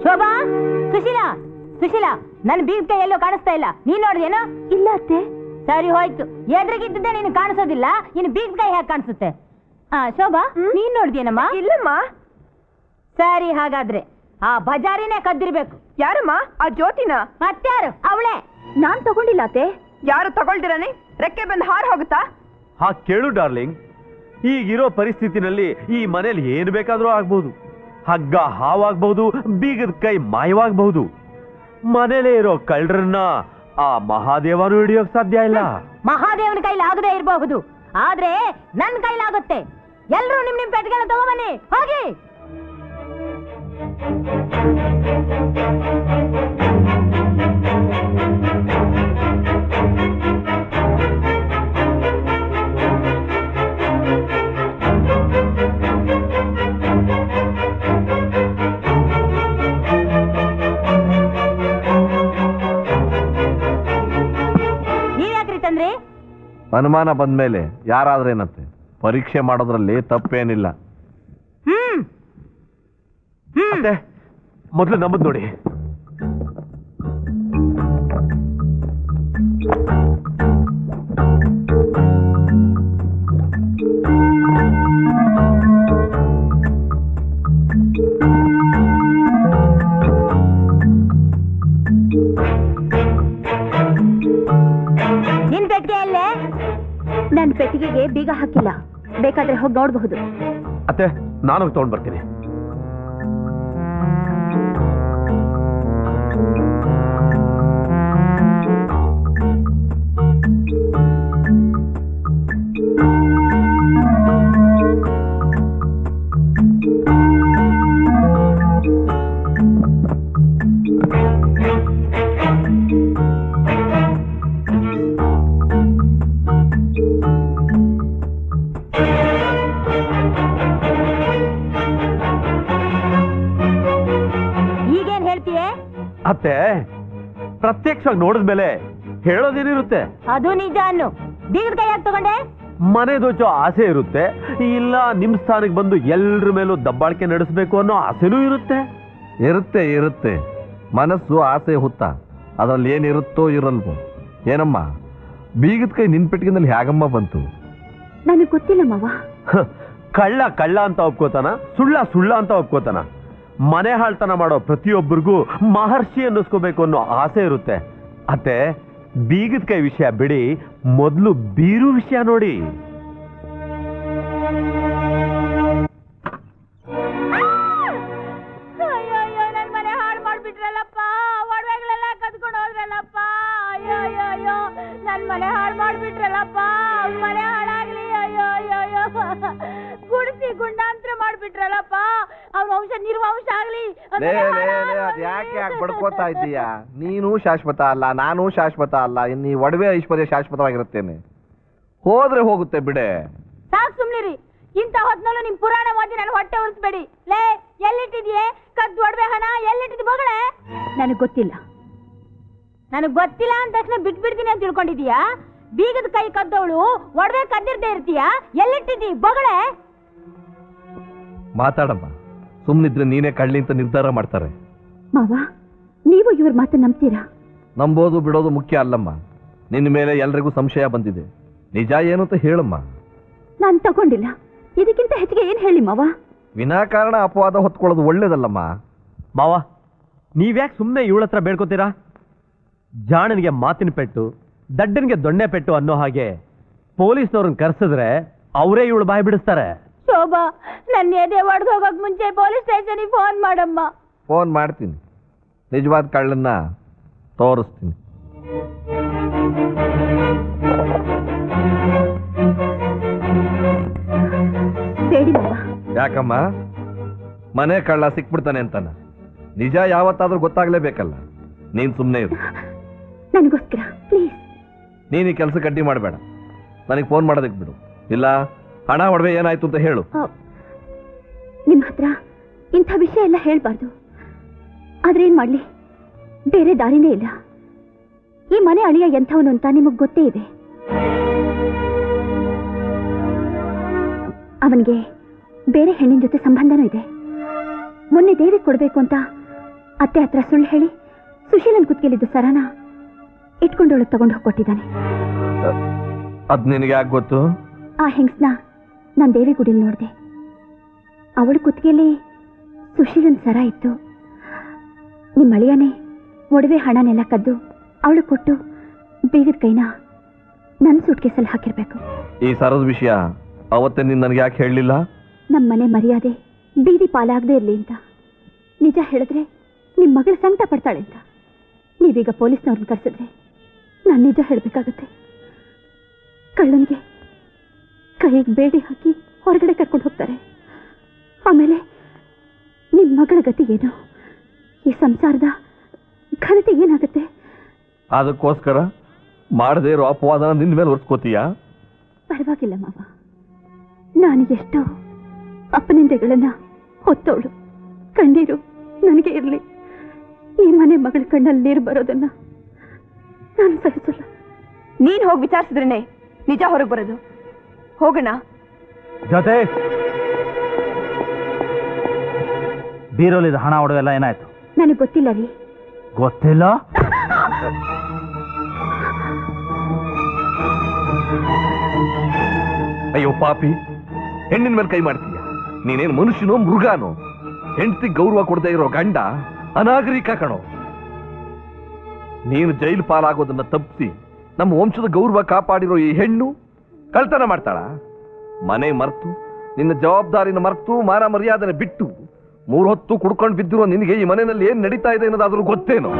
ಶೋಭಾ, ಸುಶೀಲಾ, ಸುಶೀಲಾ, ನನ್ನ ಬೀಗ ಕೈ ಎಲ್ಲೋ ಕಾಣಿಸ್ತಾ ಇಲ್ಲ. ನೀನ್ ನೋಡಿದೇನು? ಇಲ್ಲ ಅತ್ತೆ. ಸರಿ ಹೋಯ್ತು, ಎದುರಿಗಿದ್ದೆ ನೀನು ಕಾಣಿಸೋದಿಲ್ಲ, ಇನ್ನು ಬೀಗ ಕೈ ಹೇಗೆ ಕಾಣಿಸುತ್ತೆ? ಶೋಭಾ, ನೀನ್ ನೋಡಿದೇನಮ್ಮ? ಇಲ್ಲಮ್ಮ. ಸರಿ, ಹಾಗಾದ್ರೆ ಆ ಬಜಾರಿನೇ ಕದ್ದಿರ್ಬೇಕು. ಯಾರಮ್ಮ? ಆ ಜ್ಯೋತಿನ? ಮತ್ಯಾರು? ಅವಳೇ. ನಾನ್ ತಗೊಂಡಿಲ್ಲ ಅತ್ತೆ. ಯಾರು ತಗೊಳ್ದಿರಾನೆ? ರೆಕ್ಕೆ ಬಂದು ಹಾರ್ ಹೋಗುತ್ತಾ? ಹಾ ಕೇಳು ಡಾರ್ಲಿಂಗ್, ಈಗಿರೋ ಪರಿಸ್ಥಿತಿನಲ್ಲಿ ಈ ಮನೇಲಿ ಏನು ಬೇಕಾದ್ರೂ ಆಗ್ಬಹುದು. ಹಗ್ಗ ಹಾವಾಗಬಹುದು, ಬೀಗದ ಕೈ ಮಾಯವಾಗಬಹುದು. ಮನೇಲೇ ಇರೋ ಕಳ್ಳರನ್ನ ಆ ಮಹಾದೇವನು ಹಿಡಿಯೋಕ್ ಸಾಧ್ಯ ಇಲ್ಲ. ಮಹಾದೇವನ ಕೈಲಿ ಆಗದೆ ಇರಬಹುದು, ಆದ್ರೆ ನನ್ ಕೈಲಾಗುತ್ತೆ. ಎಲ್ರೂ ನಿಮ್ ನಿಮ್ ಪೆಟ್ಟಿಗೆನ ತಗೊಂಬನ್ನಿ, ಹೋಗಿ. ನೀವ್ಯಾಕ್ರಿ ತಂದ್ರಿ? ಅನುಮಾನ ಬಂದ್ಮೇಲೆ ಯಾರಾದ್ರೇನಂತೆ, ಪರೀಕ್ಷೆ ಮಾಡೋದ್ರಲ್ಲಿ ತಪ್ಪೇನಿಲ್ಲ. ಮತ್ತೆ ಮೊದಲು ನಮ್ಮದ್ ನೋಡಿ. ನಿನ್ ಪೆಟ್ಟಿಗೆಯಲ್ಲೇ? ನನ್ನ ಪೆಟ್ಟಿಗೆಗೆ ಬೀಗ ಹಾಕಿಲ್ಲ, ಬೇಕಾದ್ರೆ ಹೋಗಿ ನೋಡಬಹುದು. ಅತ್ತೆ, ನಾನು ತಗೊಂಡ್ ಬರ್ತೀನಿ. ಅತ್ತೆ, ಪ್ರತ್ಯಕ್ಷವಾಗಿ ನೋಡಿದ್ಮೇಲೆ ಹೇಳೋದೇನಿರುತ್ತೆ? ಅದು ನಿಜ ಅನ್ನು. ಬೀಗದ ಕೈಯಾಗಿ ತಗೊಂಡೆ? ಮನೆ ದೋಚೋ ಆಸೆ ಇರುತ್ತೆ, ಇಲ್ಲ ನಿಮ್ ಸ್ಥಾನಕ್ಕೆ ಬಂದು ಎಲ್ರ ಮೇಲೂ ದಬ್ಬಾಳಿಕೆ ನಡೆಸಬೇಕು ಅನ್ನೋ ಆಸೆನೂ ಇರುತ್ತೆ. ಇರುತ್ತೆ ಇರುತ್ತೆ, ಮನಸ್ಸು ಆಸೆ ಹುತ್ತ, ಅದ್ರಲ್ಲಿ ಏನಿರುತ್ತೋ ಇರಲ್ವೋ. ಏನಮ್ಮ, ಬೀಗದ ಕೈ ನಿನ್ ಪೆಟ್ಟಿಗೆನಲ್ಲಿ ಹೇಗಮ್ಮ ಬಂತು? ನನಗೆ ಗೊತ್ತಿಲ್ಲ ಮಾವ. ಕಳ್ಳ ಕಳ್ಳ ಅಂತ ಒಪ್ಕೋತಾನ, ಸುಳ್ಳ ಸುಳ್ಳ ಅಂತ ಒಪ್ಕೋತಾನ. ಮನೆ ಹಾಳ್ತನ ಮಾಡೋ ಪ್ರತಿಯೊಬ್ಬರಿಗೂ ಮಹರ್ಷಿ ಅನ್ನಿಸ್ಕೋಬೇಕು ಅನ್ನೋ ಆಸೆ ಇರುತ್ತೆ. ಅತ್ತೆ, ಬೀಗದ ಕೈ ವಿಷಯ ಬಿಡಿ, ಮೊದಲು ಬೀರು ವಿಷಯ ನೋಡಿ. ಅಯ್ಯೋ, ನನ್ ಮನೆ ಹಾಳು ಮಾಡ್ಬಿಟ್ರಲ್ಲಪ್ಪ, ಒಡವೆಗಳೆಲ್ಲ ಕದ್ಕೊಂಡು ಹೋದ್ರಲ್ಲಪ್ಪ. ಅಯ್ಯೋ, ನನ್ ಮನೆ ಹಾಳು ಮಾಡ್ಬಿಟ್ರಲ್ಲಪ್ಪ, ಮನೆ ಹಾಳಾಗ್ಲಿ. ಅಯ್ಯೋ, ಗುಡಿಸಿ ಗುಂಡಾಂತರ ಮಾಡ್ಬಿಟ್ರಲ್ಲಪ್ಪ, ಅವ್ರ ವಂಶ ನಿರ್ವಂಶ ಆಗ್ಲಿ. ಯಾಕೆ ಬಡ್ಕೋತಾ ಇದ್ದೀಯಾ? ನೀನು ಶಾಶ್ವತ ಅಲ್ಲ, ನಾನು ಶಾಶ್ವತ ಅಲ್ಲ, ಇನ್ನು ಈ ಒಡವೆ ಐಶ್ವರ್ಯ ಶಾಶ್ವತವಾಗಿರುತ್ತೇನೆ. ಹೋದ್ರೆ ಹೋಗುತ್ತೆ ಬಿಡೆ. ಸಾಕು, ಸುಮ್ನಿರಿ. ಇಂಥ ಹೊತ್ನಲ್ಲೂ ನಿಮ್ ಪುರಾಣ ಓದಿ ನಾನು ಹೊಟ್ಟೆ ಉರಿಸ್ಬೇಡಿ. ಲೇ, ಎಲ್ಲಿಟ್ಟಿದ್ಯೆ ಕದ್ದು ಒಡವೆ ಹಣ? ಎಲ್ಲಿಟ್ಟಿದ್ ಮಗಳೇ? ನನಗೆ ಗೊತ್ತಿಲ್ಲ. ನನಗ್ ಗೊತ್ತಿಲ್ಲ ಅಂದ ತಕ್ಷಣ ಬಿಟ್ಬಿಡ್ತೀನಿ ಅಂತ ತಿಳ್ಕೊಂಡಿದೀಯಾ? ಬೀಗದ ಕೈ ಕದ್ದವಳು ಒಡವೆ ಕದ್ದಿರ್ದೇ ಇರ್ತೀಯಾ? ಎಲ್ಲಿಟ್ಟಿದ್ದೀ ಬೊಗಳೇ? ಮಾತಾಡಮ್ಮ, ಸುಮ್ಮನಿದ್ರೆ ನೀನೇ ಕಳ್ಳಿ ಅಂತ ನಿರ್ಧಾರ ಮಾಡ್ತಾರೆ. ಮಾವ, ನೀವು ಇವ್ರ ಮಾತು ನಂಬ್ತೀರಾ? ನಂಬೋದು ಬಿಡೋದು ಮುಖ್ಯ ಅಲ್ಲಮ್ಮ. ನಿನ್ನ ಮೇಲೆ ಎಲ್ರಿಗೂ ಸಂಶಯ ಬಂದಿದೆ, ನಿಜ ಏನು ಅಂತ ಹೇಳಮ್ಮ. ನಾನು ತಗೊಂಡಿಲ್ಲ, ಇದಕ್ಕಿಂತ ಹೆಚ್ಚಿಗೆ ಏನ್ ಹೇಳಿ ಮಾವ? ವಿನಾಕಾರಣ ಅಪವಾದ ಹೊತ್ಕೊಳ್ಳೋದು ಒಳ್ಳೇದಲ್ಲಮ್ಮ. ಮಾವ, ನೀವ್ಯಾಕೆ ಸುಮ್ಮನೆ ಇವಳ ಹತ್ರ ಬೇಡ್ಕೋತೀರಾ? ಜಾಣನಿಗೆ ಮಾತಿನ ಪೆಟ್ಟು, ದಡ್ಡನಿಗೆ ದೊಣ್ಣೆ ಪೆಟ್ಟು ಅನ್ನೋ ಹಾಗೆ ಪೊಲೀಸ್ನವ್ರನ್ನ ಕರೆಸಿದ್ರೆ ಅವರೇ ಇವಳು ಬಾಯಿ ಬಿಡಿಸ್ತಾರೆ. ಶೋಭಾ, ನನ್ನ ಎದೆ ಒಡೆದು ಹೋಗಕ್ ಮುಂಚೆ ಪೊಲೀಸ್ ಸ್ಟೇಷನ್ಗೆ ಫೋನ್ ಮಾಡಮ್ಮ. ಫೋನ್ ಮಾಡ್ತೀನಿ, ನಿಜವಾದ ಕಳ್ಳನ್ನ ತೋರಿಸ್ತೀನಿ. ಬೇಡಿ ಮಾವ. ಯಾಕಮ್ಮ, ಮನೆ ಕಳ್ಳ ಸಿಕ್ಬಿಡ್ತಾನೆ ಅಂತಾನ? ನಿಜ ಯಾವತ್ತಾದ್ರೂ ಗೊತ್ತಾಗ್ಲೇಬೇಕಲ್ಲ. ನೀನ್ ಸುಮ್ಮನೆ ಇರು. ನನಗೋಸ್ಕರ ಪ್ಲೀಸ್. ನೀನು ಈ ಕೆಲಸ ಕಡ್ಡಿ ಮಾಡಬೇಡ, ನನಗೆ ಫೋನ್ ಮಾಡೋದಕ್ಕೆ ಬಿಡು. ಇಲ್ಲ ಹಣ ಒಡವೆ ಏನಾಯ್ತು ಅಂತ ಹೇಳು. ನಿಮ್ಮ ಹತ್ರ ಇಂಥ ವಿಷಯ ಎಲ್ಲ ಹೇಳ್ಬಾರ್ದು. ಆದ್ರೆ ಏನ್ ಮಾಡ್ಲಿ, ಬೇರೆ ದಾರಿನೇ ಇಲ್ಲ. ಈ ಮನೆ ಅಳಿಯ ಎಂಥವನು ಅಂತ ನಿಮಗ್ ಗೊತ್ತೇ ಇದೆ. ಅವನಿಗೆ ಬೇರೆ ಹೆಣ್ಣಿನ ಜೊತೆ ಸಂಬಂಧನೂ ಇದೆ. ಮೊನ್ನೆ ದೇವಿ ಕೊಡ್ಬೇಕು ಅಂತ ಅತ್ತೆ ಹತ್ರ ಸುಳ್ಳು ಹೇಳಿ ಸುಶೀಲನ್ ಕುತ್ಕೆಲಿದ್ದು ಸರನ ಇಟ್ಕೊಂಡೊಳಗೆ ತಗೊಂಡು ಹೋಗ್ಕೊಟ್ಟಿದ್ದಾನೆ. ಅದ್ ನಿನಗೆ ಯಾಕೆ ಗೊತ್ತು? ಆ ಹೆಂಗ್ಸ್ನ ನಾನು ದೇವಿಗುಡಿಲಿ ನೋಡಿದೆ. ಅವಳ ಕುತ್ತಿಗೆಯಲ್ಲಿ ಸುಶೀಲನ್ ಸರ ಇತ್ತು. ನಿಮ್ಮ ಅಳಿಯನೇ ಒಡವೆ ಹಣನೆಲ್ಲ ಕದ್ದು ಅವಳು ಕೊಟ್ಟು ಬೀಗದ ಕೈನ ನನ್ನ ಸೂಟ್ಕೇಸಲ್ಲಿ ಹಾಕಿರ್ಬೇಕು. ಈ ಸರದ ವಿಷಯ ಅವತ್ತೇ ನೀನು ನನಗೆ ಯಾಕೆ ಹೇಳಲಿಲ್ಲ? ನಮ್ಮ ಮನೆ ಮರ್ಯಾದೆ ಬೀದಿ ಪಾಲಾಗದೆ ಇರಲಿ ಅಂತ. ನಿಜ ಹೇಳಿದ್ರೆ ನಿಮ್ಮ ಮಗಳು ಸಂಕಟ ಪಡ್ತಾಳೆ ಅಂತ. ನೀವೀಗ ಪೊಲೀಸ್ನವ್ರನ್ನ ಕರೆಸಿದ್ರೆ ನಾನು ನಿಜ ಹೇಳಬೇಕಾಗತ್ತೆ. ಕಳ್ಳನಿಗೆ ಕೈಗೆ ಬೇಡಿ ಹಾಕಿ ಹೊರಗಡೆ ಕರ್ಕೊಂಡು ಹೋಗ್ತಾರೆ. ಆಮೇಲೆ ನಿಮ್ಮ ಮಗಳ ಗತಿ ಏನು? ಈ ಸಂಸಾರದ ಘನತೆ ಏನಾಗುತ್ತೆ? ಅದಕ್ಕೋಸ್ಕರ ಮಾಡದೇ ಇರೋ ಅಪವಾದನ ನಿನ್ನ ಮೇಲೆ ಹೊರಿಸ್ಕೋತೀಯಾ? ಪರವಾಗಿಲ್ಲ ಮಾವ, ನಾನು ಎಷ್ಟೋ ಅಪನಿಂದೆಗಳನ್ನ ಹೊತ್ತೋಳು. ಕಣ್ಣೀರು ನನಗೆ ಇರಲಿ, ಈ ಮನೆ ಮಗಳ ಕಣ್ಣಲ್ಲಿ ನೀರು ಬರೋದನ್ನ ನಾನು ಸಹಿಸಲ್ಲ. ನೀನ್ ಹೋಗಿ ವಿಚಾರಿಸಿದ್ರೇನೆ ನಿಜ ಹೊರಗೆ ಬರೋದು. ಹೋಗೋಣ. ಜೊತೆ ಬೀರೋಲಿದ ಹಣ ಒಡವೆಲ್ಲ ಏನಾಯ್ತು? ನನಗೆ ಗೊತ್ತಿಲ್ಲ ರೀ. ಗೊತ್ತಿಲ್ಲ? ಅಯ್ಯೋ ಪಾಪಿ, ಹೆಣ್ಣಿನ ಮೇಲೆ ಕೈ ಮಾಡ್ತೀಯ? ನೀನೇನು ಮನುಷ್ಯನೋ ಮೃಗಾನೋ? ಹೆಂಡತಿ ಗೌರವ ಕೊಡದೇ ಇರೋ ಗಂಡ ಅನಾಗರಿಕ ಕಣೋ. ನೀನು ಜೈಲು ಪಾಲಾಗೋದನ್ನ ತಪ್ಪಿಸಿ ನಮ್ಮ ವಂಶದ ಗೌರವ ಕಾಪಾಡಿರೋ ಈ ಹೆಣ್ಣು ಕಳ್ತನ ಮಾಡ್ತಾಳ? ಮನೆ ಮರೆತು ನಿನ್ನ ಜವಾಬ್ದಾರಿನ ಮರೆತು ಮಾನ ಮರ್ಯಾದನೆ ಬಿಟ್ಟು 3 ಹೊತ್ತು ಕುಡ್ಕೊಂಡು ಬಿದ್ದಿರೋ ನಿನಗೆ ಈ ಮನೆಯಲ್ಲಿ ಏನ್ ನಡೀತಾ ಇದೆ ಅನ್ನೋದಾದ್ರೂ ಗೊತ್ತೇನೋ?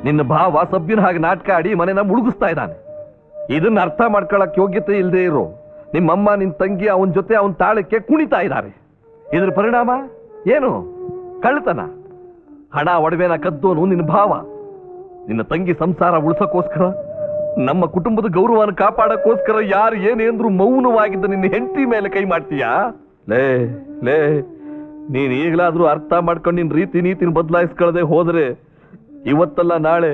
ನಿನ್ನ ಭಾವ ಸಭ್ಯನ ಹಾಗೆ ನಾಟಕ ಆಡಿ ಮನೆನ ಮುಳುಗಿಸ್ತಾ ಇದ್ದಾನೆ. ಇದನ್ನ ಅರ್ಥ ಮಾಡ್ಕೊಳಕ್ ಯೋಗ್ಯತೆ ಇಲ್ಲದೆ ಇರೋ ನಿಮ್ಮಮ್ಮ, ನಿನ್ ತಂಗಿ ಅವನ ಜೊತೆ ಅವನ ತಾಳಕ್ಕೆ ಕುಣಿತಾ ಇದ್ದಾರೆ. ಇದ್ರ ಪರಿಣಾಮ ಏನು? ಕಳ್ಳತನ. ಹಣ ಒಡವೆನ ಕದ್ದೋನು ನಿನ್ನ ಭಾವ. ನಿನ್ನ ತಂಗಿ ಸಂಸಾರ ಉಳಿಸೋಕೋಸ್ಕರ, ನಮ್ಮ ಕುಟುಂಬದ ಗೌರವನ ಕಾಪಾಡಕ್ಕೋಸ್ಕರ ಯಾರು ಏನೇಂದ್ರೂ ಮೌನವಾಗಿದ್ದ ನಿನ್ನ ಹೆಂಡತಿ ಮೇಲೆ ಕೈ ಮಾಡ್ತೀಯಾ? ಲೇ ಲೇ, ನೀನ್ ಈಗಲಾದ್ರೂ ಅರ್ಥ ಮಾಡ್ಕೊಂಡು ನಿನ್ ರೀತಿ ನೀತಿನ ಬದಲಾಯಿಸ್ಕೊಳ್ಳದೆ ಹೋದ್ರೆ ಇವತ್ತಲ್ಲ ನಾಳೆ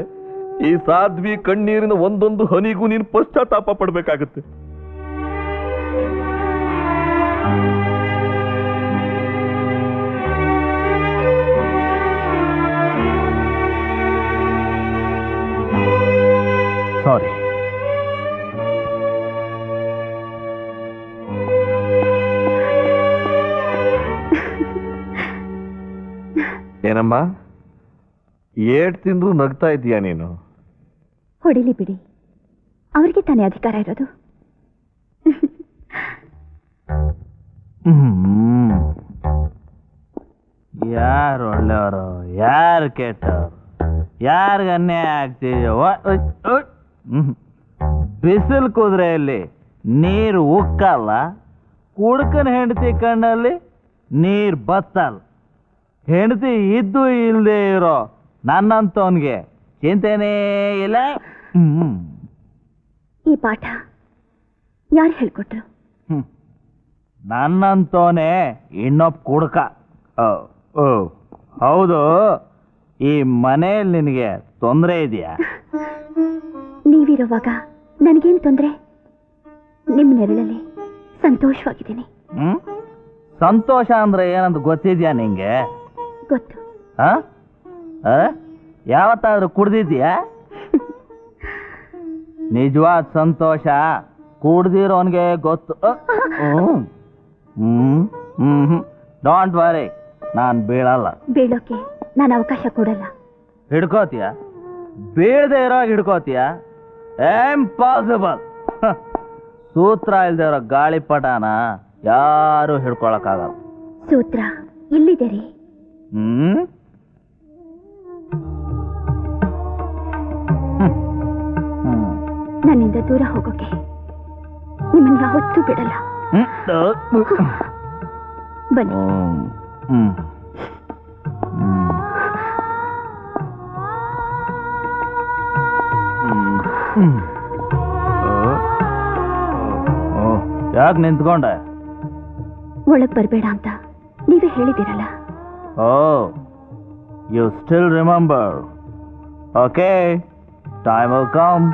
ಈ ಸಾಧ್ವಿ ಕಣ್ಣೀರಿನ ಒಂದೊಂದು ಹನಿಗೂ ನೀನು ಪಶ್ಚಾತ್ತಾಪ ಪಡ್ಬೇಕಾಗತ್ತೆ. ಸಾರಿ. ಏನಮ್ಮ, ಏಟ್ ತಿಂದ್ರು ನಗ್ತಾ ಇದೀಯಾ ನೀನು? ಹೊಡಿಲಿ ಬಿಡಿ, ಅವ್ರಿಗೆ ತಾನೇ ಅಧಿಕಾರ ಇರೋದು. ಯಾರು ಒಳ್ಳೆಯವರು, ಯಾರು ಕೆಟ್ಟವರು, ಯಾರಿಗೆ ಅನ್ಯಾಯ ಆಗ್ತಿದೆಯೋ? ಬಿಸಿಲು ಕುದುರೆಯಲ್ಲಿ ನೀರು ಉಕ್ಕಲ್ಲ, ಕುಡ್ಕನ ಹೆಂಡತಿ ಕಣ್ಣಲ್ಲಿ ನೀರು ಬತ್ತಲ್ಲ. ಹೆಂಡತಿ ಇದ್ದು ಇಲ್ಲದೆ ಇರೋ ನನ್ನಂತವನ್ಗೆ ಚಿಂತೆನೇ ಇಲ್ಲ. ಈ ಪಾಠ ಯಾರು ಹೇಳ್ಕೊಟ್ರು? ನನ್ನಂತವನೇ ಇನ್ನೊಬ್ಬ ಕುಡ್ಕ. ಹೌದು, ಈ ಮನೆಯಲ್ಲಿ ನಿನಗೆ ತೊಂದರೆ ಇದೆಯಾ? ನೀವಿರುವಾಗ ನನಗೇನು ತೊಂದರೆ? ನಿಮ್ಮ ನೆರಳಲ್ಲಿ ಸಂತೋಷವಾಗಿದ್ದೀನಿ. ಸಂತೋಷ ಅಂದ್ರೆ ಏನಂತ ಗೊತ್ತಿದ್ಯಾ ನಿಂಗೆ? ಗೊತ್ತು. ಯಾವತ್ತಾದ್ರೂ ಕುಡ್ದಿದ್ಯಾ? ನಿಜವಾದ ಸಂತೋಷ ಕುಡ್ದಿರೋನ್ಗೆ ಗೊತ್ತು. ಡೋಂಟ್ ವರಿ, ನಾನು ಬೀಳಲ್ಲ. ಬೀಳೋಕೆ ನಾನು ಅವಕಾಶ ಕೊಡಲ್ಲ. ಹಿಡ್ಕೋತೀಯ? ಬೀಳದೆ ಇರೋವಾಗ ಹಿಡ್ಕೋತೀಯ? ಇಂಪಾಸಿಬಲ್. ಸೂತ್ರ ಇಲ್ದೇ ಇರೋ ಗಾಳಿಪಟನ ಯಾರು ಹಿಡ್ಕೊಳಕ್ಕಾಗಲ್ಲ. ಸೂತ್ರ ಇಲ್ಲಿದೆ ರೀ. ನನ್ನಿಂದ ದೂರ ಹೋಗೋಕೆ ನಿಮ್ಮನ್ನ ಯಾವತ್ತೂ ಬಿಡಲ್ಲ. ಬನ್ನಿ. ಯಾಕೆ ನಿಂತ್ಕೊಂಡೆ? ಒಳಗ್ ಬರ್ಬೇಡ ಅಂತ ನೀವೇ ಹೇಳಿದಿರಲ್ಲ. You still remember. Okay, time will come.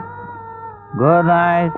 Good night.